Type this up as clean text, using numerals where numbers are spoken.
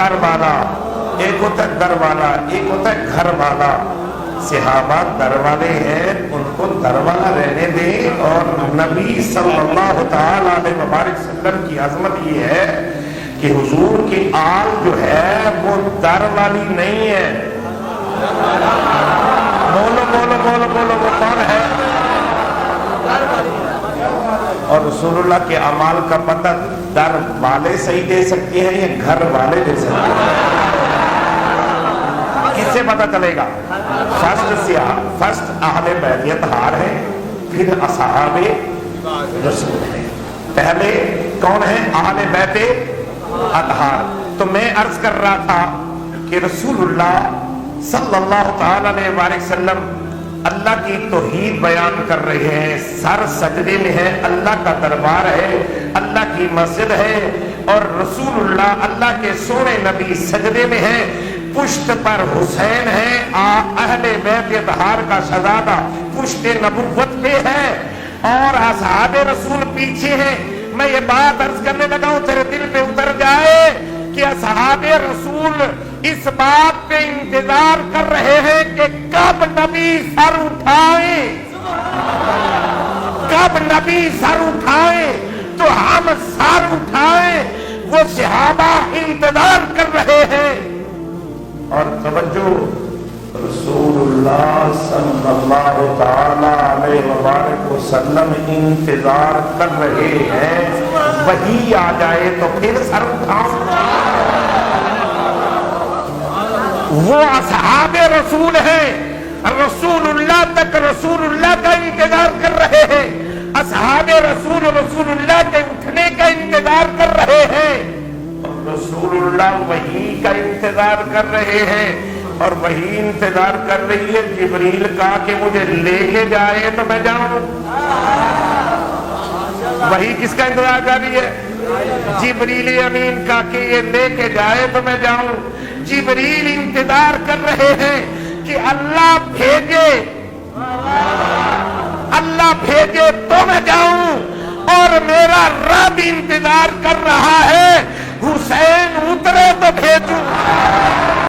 در والا، ایک ہوتا ہے در والا، ایک ہوتا ہے گھر والا۔ صحابہ در والے ہیں، ان کو در والا رہنے دیں، اور نبی صلی اللہ تعالی علیہ وبارک وسلم کی عظمت یہ ہے کہ حضور کی آل جو ہے وہ در والی نہیں ہے۔ بولو بولو بولو بولو، وہ کون ہے؟ اور رسول اللہ کے اعمال کا پتہ در والے صحیح دے سکتے ہیں یا گھر والے دے سکتے ہیں؟ کس سے پتہ چلے گا؟ فرسٹ اہل بیت اطہار ہے، پھر اصحاب رسول ہے۔ پہلے کون ہے؟ اہل بیت اطہار۔ تو میں عرض کر رہا تھا کہ رسول اللہ صلی اللہ تعالی علیہ وآلہ وسلم اللہ کی توحید بیان کر رہے ہیں، سر سجدے میں ہے، اللہ کا دربار ہے، اللہ کی مسجد ہے، اور رسول اللہ اللہ کے سونے نبی سجدے میں ہے، پشت پر حسین ہے، اہل بیت اطہار کا شہزادہ پشت نبوت پہ ہے، اور اصحاب رسول پیچھے ہیں۔ میں یہ بات عرض کرنے لگا ہوں تیرے دل پہ اتر جائے کہ اصحاب رسول اس بات پہ انتظار کر رہے ہیں کہ کب نبی سر اٹھائیں، کب نبی سر اٹھائیں تو ہم سر اٹھائیں۔ وہ صحابہ انتظار کر رہے ہیں، اور توجہ، رسول اللہ صلی اللہ تعالی علیہ وآلہ وسلم انتظار کر رہے ہیں وحی آ جائے تو پھر سر اٹھاؤں۔ وہ اصحاب رسول ہیں، رسول اللہ تک رسول اللہ کا انتظار کر رہے ہیں، اصحاب رسول رسول اللہ کے اٹھنے کا انتظار کر رہے ہیں، رسول اللہ وحی کا انتظار کر رہے ہیں، اور وہی انتظار کر رہی ہے۔ جبریل کہا کہ مجھے لے کے جائے تو میں جاؤں۔ وہی کس کا انتظار کر رہی ہے؟ جبریل امین کا کہ یہ لے کے جائے تو میں جاؤں۔ جبریل انتظار کر رہے ہیں کہ اللہ بھیجے، اللہ بھیجے تو میں جاؤں، اور میرا رب انتظار کر رہا ہے حسین اترے تو بھیجوں۔